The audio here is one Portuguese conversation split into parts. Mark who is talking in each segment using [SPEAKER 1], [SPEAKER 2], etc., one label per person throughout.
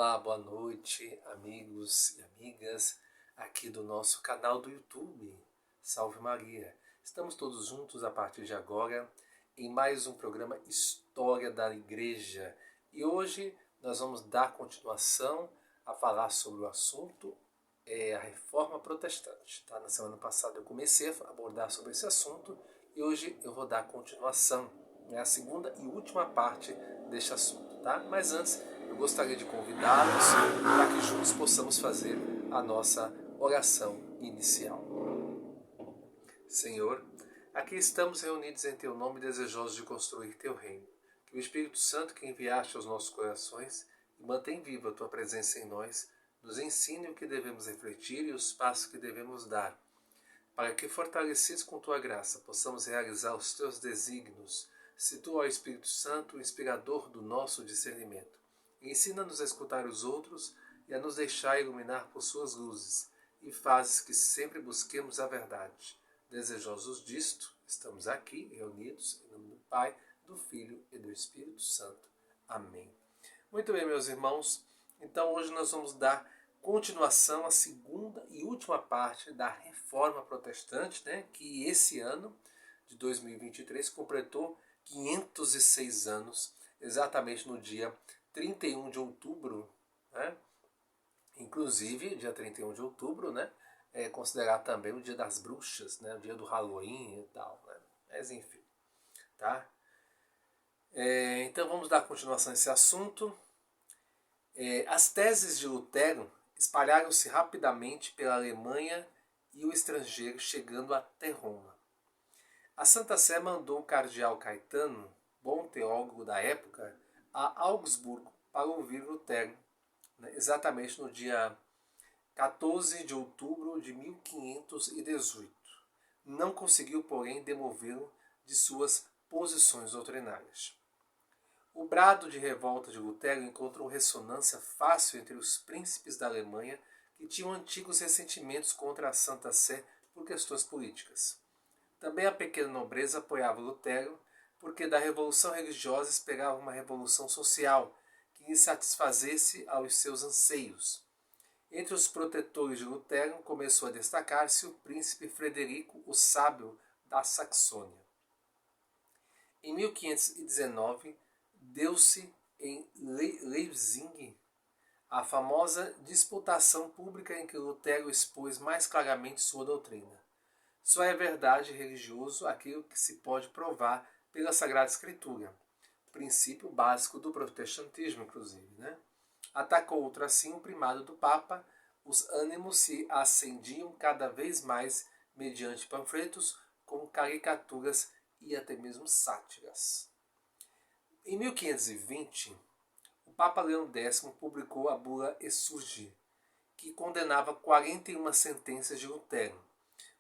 [SPEAKER 1] Olá, boa noite, amigos e amigas aqui do nosso canal do YouTube. Salve Maria! Estamos todos juntos a partir de agora em mais um programa História da Igreja. E hoje nós vamos dar continuação a falar sobre o assunto a Reforma Protestante. Tá? Na semana passada eu comecei a abordar sobre esse assunto e hoje eu vou dar continuação, a segunda e última parte deste assunto. Tá? Mas antes, eu gostaria de convidá-los para que juntos possamos fazer a nossa oração inicial. Senhor, aqui estamos reunidos em Teu nome, desejosos de construir Teu reino. Que o Espírito Santo que enviaste aos nossos corações e mantém viva a Tua presença em nós, nos ensine o que devemos refletir e os passos que devemos dar, para que, fortalecidos com Tua graça, possamos realizar os Teus desígnios. Se Tu, ó Espírito Santo, o inspirador do nosso discernimento, ensina-nos a escutar os outros e a nos deixar iluminar por suas luzes, e fazes que sempre busquemos a verdade. Desejosos disto, estamos aqui reunidos em nome do Pai, do Filho e do Espírito Santo. Amém. Muito bem, meus irmãos, então hoje nós vamos dar continuação à segunda e última parte da Reforma Protestante, que esse ano de 2023 completou 506 anos, exatamente no dia 31 de outubro, Inclusive, dia 31 de outubro, é considerado também o dia das bruxas, o dia do Halloween e tal, Mas enfim, tá? Então vamos dar continuação a esse assunto. As teses de Lutero espalharam-se rapidamente pela Alemanha e o estrangeiro, chegando até Roma. A Santa Sé mandou o cardeal Caetano, bom teólogo da época, a Augsburgo para ouvir Lutero, exatamente no dia 14 de outubro de 1518. Não conseguiu, porém, demovê-lo de suas posições doutrinárias. O brado de revolta de Lutero encontrou ressonância fácil entre os príncipes da Alemanha, que tinham antigos ressentimentos contra a Santa Sé por questões políticas. Também a pequena nobreza apoiava Lutero, porque da revolução religiosa esperava uma revolução social, que lhe satisfazesse aos seus anseios. Entre os protetores de Lutero começou a destacar-se o príncipe Frederico o Sábio da Saxônia. Em 1519, deu-se em Leipzig a famosa disputação pública em que Lutero expôs mais claramente sua doutrina. Só é verdade religioso aquilo que se pode provar pela Sagrada Escritura, princípio básico do protestantismo, inclusive. Atacou outro assim o primado do Papa, os ânimos se acendiam cada vez mais mediante panfletos com caricaturas e até mesmo sátiras. Em 1520, o Papa Leão X publicou a bula Exsurgi, que condenava 41 sentenças de Lutero,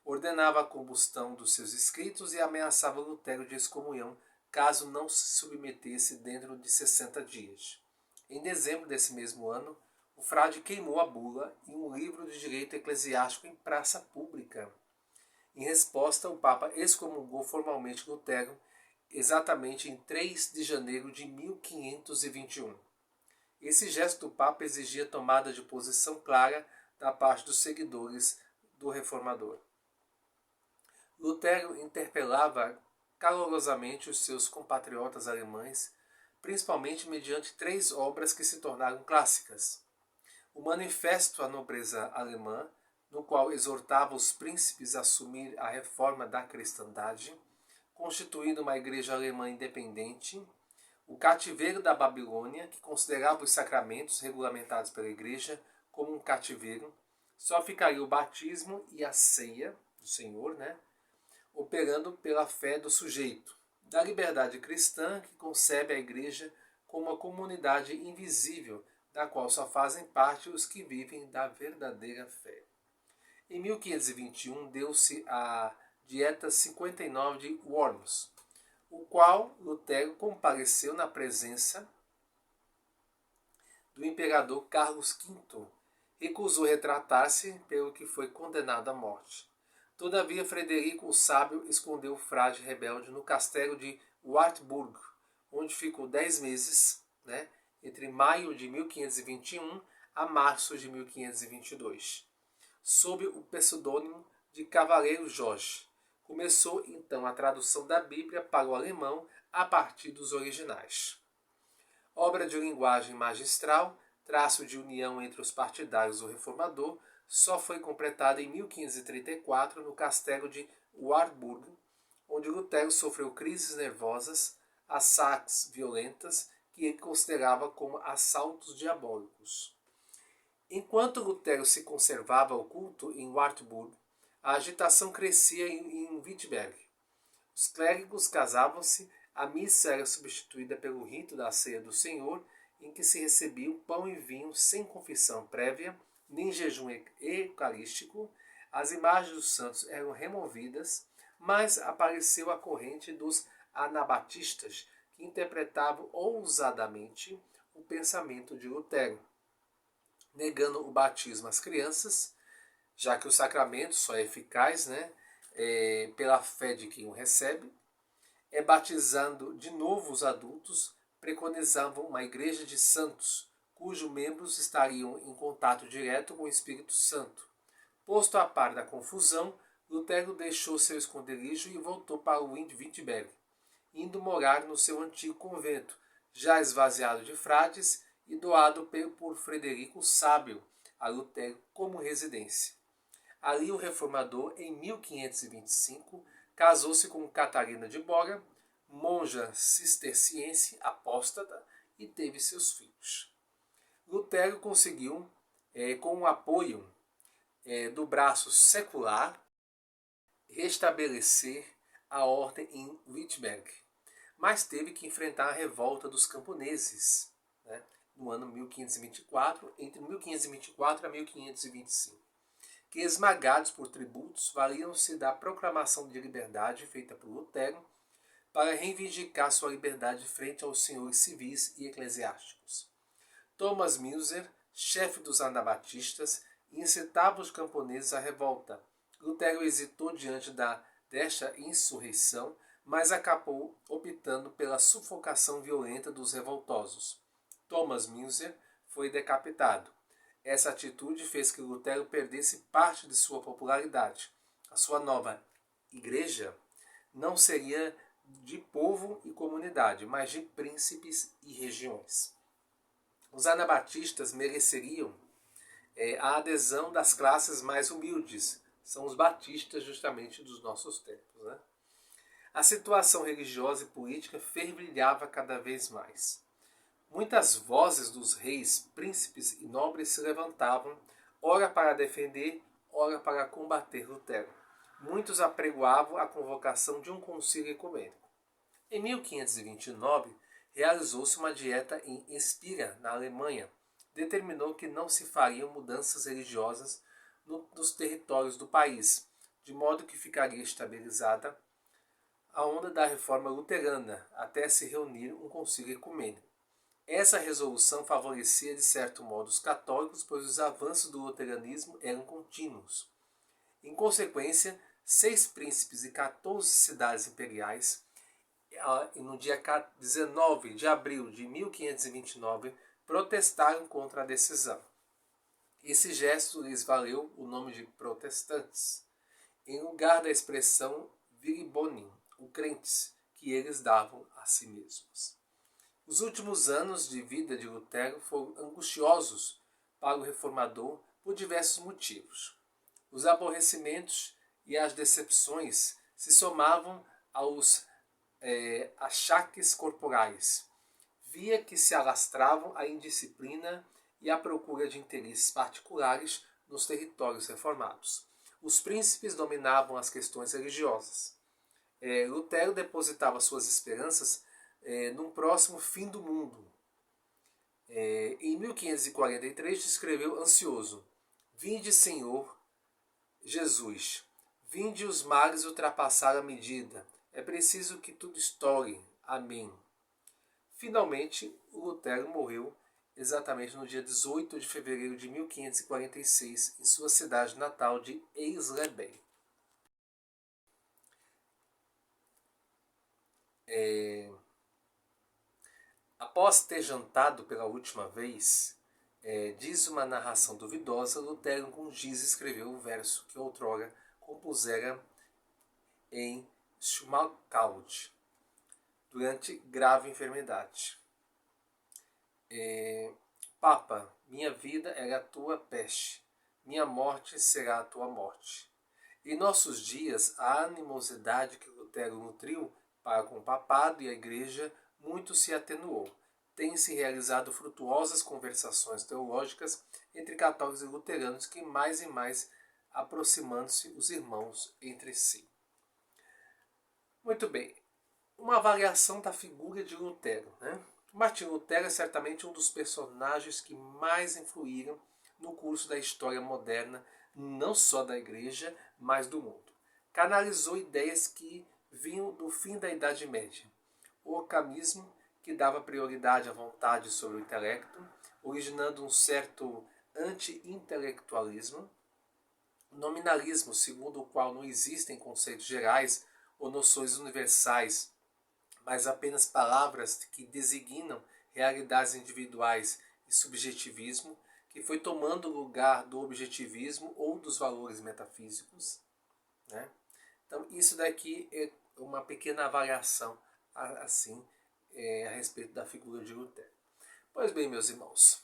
[SPEAKER 1] ordenava a combustão dos seus escritos e ameaçava Lutero de excomunhão caso não se submetesse dentro de 60 dias. Em dezembro desse mesmo ano, o frade queimou a bula e um livro de direito eclesiástico em praça pública. Em resposta, o Papa excomungou formalmente Lutero exatamente em 3 de janeiro de 1521. Esse gesto do Papa exigia tomada de posição clara da parte dos seguidores do reformador. Lutero interpelava calorosamente os seus compatriotas alemães, principalmente mediante 3 obras que se tornaram clássicas. O Manifesto à Nobreza Alemã, no qual exortava os príncipes a assumir a reforma da cristandade, constituindo uma igreja alemã independente. O Cativeiro da Babilônia, que considerava os sacramentos regulamentados pela igreja como um cativeiro. Só ficaria o batismo e a ceia do Senhor, operando pela fé do sujeito. Da liberdade cristã, que concebe a igreja como uma comunidade invisível, da qual só fazem parte os que vivem da verdadeira fé. Em 1521 deu-se a Dieta 59 de Worms, o qual Lutero compareceu na presença do imperador Carlos V. Recusou retratar-se, pelo que foi condenado à morte. Todavia, Frederico o Sábio escondeu o frade rebelde no castelo de Wartburg, onde ficou 10 meses, entre maio de 1521 a março de 1522, sob o pseudônimo de Cavaleiro Jorge. Começou então a tradução da Bíblia para o alemão a partir dos originais. Obra de linguagem magistral, traço de união entre os partidários do reformador, só foi completada em 1534 no castelo de Wartburg, onde Lutero sofreu crises nervosas, assaques violentas que ele considerava como assaltos diabólicos. Enquanto Lutero se conservava oculto em Wartburg, a agitação crescia em Wittenberg. Os clérigos casavam-se, a missa era substituída pelo rito da ceia do Senhor, em que se recebiam pão e vinho sem confissão prévia, nem jejum eucarístico, as imagens dos santos eram removidas, mas apareceu a corrente dos anabatistas, que interpretavam ousadamente o pensamento de Lutero, negando o batismo às crianças, já que o sacramento só é eficaz pela fé de quem o recebe, batizando de novo os adultos, preconizavam uma igreja de santos, cujos membros estariam em contato direto com o Espírito Santo. Posto a par da confusão, Lutero deixou seu esconderijo e voltou para Wittenberg, indo morar no seu antigo convento, já esvaziado de frades e doado por Frederico o Sábio a Lutero como residência. Ali o reformador, em 1525, casou-se com Catarina de Bora, monja cisterciense apóstata, e teve seus filhos. Lutero conseguiu, com o apoio do braço secular, restabelecer a ordem em Wittenberg, mas teve que enfrentar a revolta dos camponeses, no ano 1524, entre 1524 a 1525, que, esmagados por tributos, valiam-se da proclamação de liberdade feita por Lutero para reivindicar sua liberdade frente aos senhores civis e eclesiásticos. Thomas Müller, chefe dos anabatistas, incitava os camponeses à revolta. Lutero hesitou diante desta insurreição, mas acabou optando pela sufocação violenta dos revoltosos. Thomas Müller foi decapitado. Essa atitude fez que Lutero perdesse parte de sua popularidade. A sua nova igreja não seria de povo e comunidade, mas de príncipes e regiões. Os anabatistas mereceriam a adesão das classes mais humildes. São os batistas justamente dos nossos tempos. A situação religiosa e política fervilhava cada vez mais. Muitas vozes dos reis, príncipes e nobres se levantavam, ora para defender, ora para combater Lutero. Muitos apregoavam a convocação de um concílio ecumênico. Em 1529, realizou-se uma dieta em Espira, na Alemanha. Determinou que não se fariam mudanças religiosas nos territórios do país, de modo que ficaria estabilizada a onda da reforma luterana, até se reunir um concílio ecumênico. Essa resolução favorecia de certo modo os católicos, pois os avanços do luteranismo eram contínuos. Em consequência, 6 príncipes e 14 cidades imperiais, no dia 19 de abril de 1529, protestaram contra a decisão. Esse gesto lhes valeu o nome de protestantes, em lugar da expressão viribonim, o crentes, que eles davam a si mesmos. Os últimos anos de vida de Lutero foram angustiosos para o reformador por diversos motivos. Os aborrecimentos e as decepções se somavam aos achaques corporais. Via que se alastravam a indisciplina e a procura de interesses particulares nos territórios reformados. Os príncipes dominavam as questões religiosas. Lutero depositava suas esperanças num próximo fim do mundo. Em 1543 escreveu ansioso: Vinde, Senhor Jesus, vinde, os males ultrapassaram a medida. É preciso que tudo estoure. Amém. Finalmente, o Lutero morreu exatamente no dia 18 de fevereiro de 1546, em sua cidade natal de Eisleben. Após ter jantado pela última vez, diz uma narração duvidosa, Lutero com giz escreveu o verso que outrora compusera em Schmalkaldic, durante grave enfermidade. Papa, minha vida é a tua peste, minha morte será a tua morte. Em nossos dias, a animosidade que Lutero nutriu para com o papado e a igreja muito se atenuou. Tem-se realizado frutuosas conversações teológicas entre católicos e luteranos que mais e mais aproximando-se os irmãos entre si. Muito bem, uma avaliação da figura de Lutero, né? Martinho Lutero é certamente um dos personagens que mais influíram no curso da história moderna, não só da Igreja, mas do mundo. Canalizou ideias que vinham do fim da Idade Média. O ocamismo, que dava prioridade à vontade sobre o intelecto, originando um certo anti-intelectualismo. Nominalismo, segundo o qual não existem conceitos gerais ou noções universais, mas apenas palavras que designam realidades individuais, e subjetivismo, que foi tomando o lugar do objetivismo ou dos valores metafísicos. Né? Então, isso daqui é uma pequena avaliação assim, a respeito da figura de Lutero. Pois bem, meus irmãos,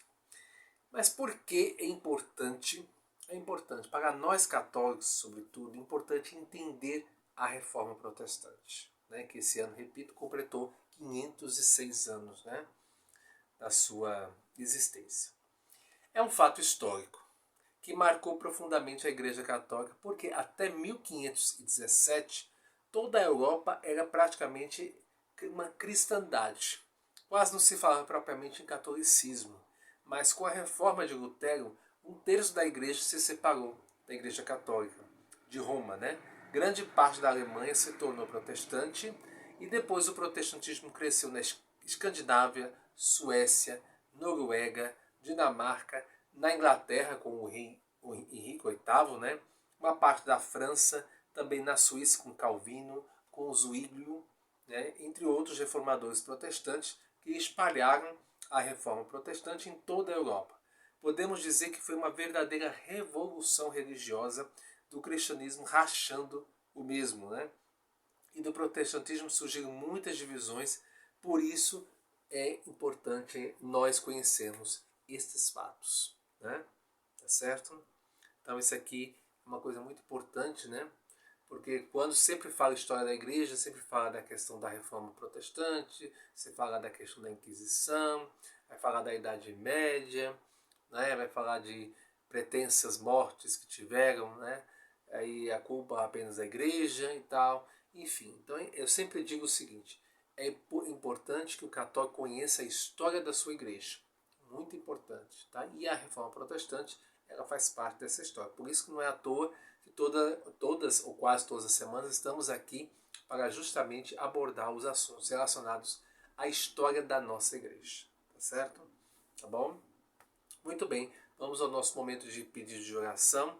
[SPEAKER 1] mas por que é importante? É importante, para nós católicos, sobretudo, é importante entender a Reforma Protestante, né, que esse ano, repito, completou 506 anos, né, da sua existência. É um fato histórico que marcou profundamente a Igreja Católica, porque até 1517 toda a Europa era praticamente uma cristandade. Quase não se falava propriamente em catolicismo, mas com a reforma de Lutero, 1/3 da Igreja se separou da Igreja Católica de Roma, né? Grande parte da Alemanha se tornou protestante e depois o protestantismo cresceu na Escandinávia, Suécia, Noruega, Dinamarca, na Inglaterra com o rei Henrique VIII, né? Uma parte da França, também na Suíça com Calvino, com Zwinglio, né? Entre outros reformadores protestantes que espalharam a reforma protestante em toda a Europa. Podemos dizer que foi uma verdadeira revolução religiosa do cristianismo rachando o mesmo, né? E do protestantismo surgiram muitas divisões, por isso é importante nós conhecermos estes fatos, né? Tá certo? Então isso aqui é uma coisa muito importante, né? Porque quando sempre fala história da igreja, sempre fala da questão da reforma protestante, se fala da questão da Inquisição, vai falar da Idade Média, né? Vai falar de pretensas mortes que tiveram, né? Aí a culpa apenas da igreja e tal. Enfim, então eu sempre digo o seguinte, é importante que o católico conheça a história da sua igreja. Muito importante, tá? E a reforma protestante, ela faz parte dessa história. Por isso que não é à toa que todas ou quase todas as semanas estamos aqui para justamente abordar os assuntos relacionados à história da nossa igreja. Tá certo? Tá bom? Muito bem, vamos ao nosso momento de pedido de oração.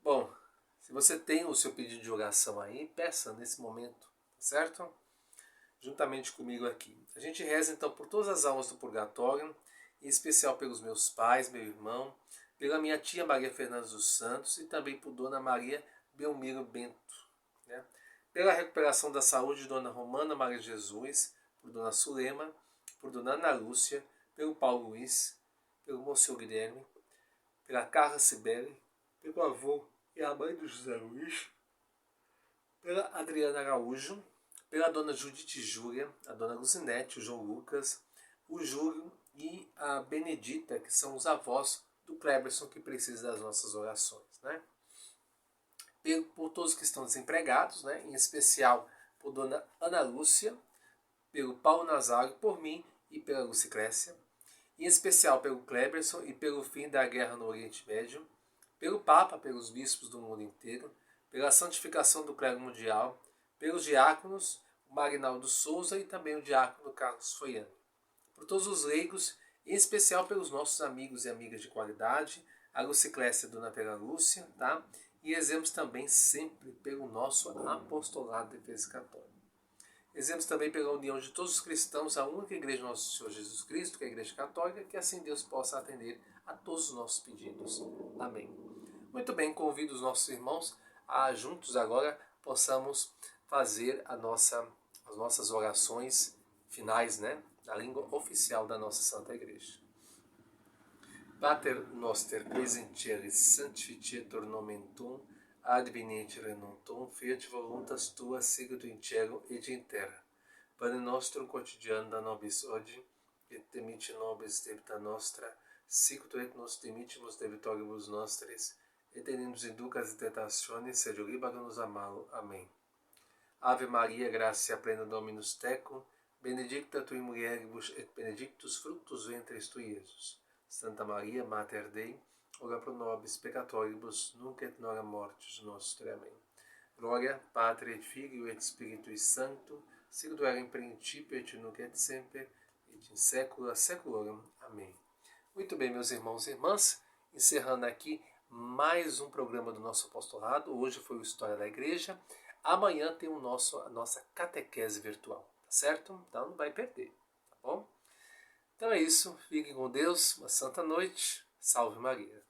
[SPEAKER 1] Bom, se você tem o seu pedido de oração aí, peça nesse momento, tá certo? Juntamente comigo aqui. A gente reza então por todas as almas do purgatório, em especial pelos meus pais, meu irmão, pela minha tia Maria Fernanda dos Santos e também por Dona Maria Belmiro Bento. Né? Pela recuperação da saúde de Dona Romana Maria Jesus, por Dona Sulema, por Dona Ana Lúcia, pelo Paulo Luiz, pelo Monsenhor Guilherme, pela Carla Cibele, pelo avô e a mãe do José Luiz, pela Adriana Araújo, pela Dona Judite Júlia, a Dona Luzinete, o João Lucas, o Júlio e a Benedita, que são os avós do Cleberson que precisa das nossas orações. Né? Por todos que estão desempregados, né? Em especial por Dona Ana Lúcia, pelo Paulo Nazário, por mim e pela Luciclécia, em especial pelo Cleberson e pelo fim da guerra no Oriente Médio, pelo Papa, pelos bispos do mundo inteiro, pela santificação do clero mundial, pelos diáconos, o Marinaldo Souza e também o diácono Carlos Foiane. Por todos os leigos, em especial pelos nossos amigos e amigas de qualidade, a Luciclécia e a Dona Vera Lúcia, tá? E rezemos também sempre pelo nosso apostolado de defesa católica. Rezemos também pela união de todos os cristãos, a única igreja do nosso Senhor Jesus Cristo, que é a Igreja Católica, que assim Deus possa atender a todos os nossos pedidos. Amém. Muito bem, convido os nossos irmãos a juntos agora possamos fazer as nossas orações finais, né? Na língua oficial da nossa Santa Igreja. Pater noster, qui es in celis, sanctificetur nomen tuum, adveniat regnum tuum, fiat voluntas tua, sicut in cielo et in terra. Pane nostrum quotidianum da nobis hodie, et dimitte nobis debita nostra, sicut et nos dimittimus debitoribus nostris, et ne nos inducas in tentationis, sed libera-nos a malo. Amém. Ave Maria, gratia plena Dominus tecum, benedicta tui mulieribus et benedictus fructus ventris tui, Iesus. Santa Maria, Mater Dei, ora pro nobis peccatoribus, nunc et nora mortis nostre. Amém. Glória, Patri et Filio et Spiritui Sancto, sicut era in principio et nunc et semper, et in saecula saeculorum. Amém. Muito bem, meus irmãos e irmãs, encerrando aqui mais um programa do nosso apostolado. Hoje foi o História da Igreja. Amanhã tem a nossa catequese virtual, tá certo? Então não vai perder, tá bom? Então é isso, fiquem com Deus, uma santa noite, salve Maria.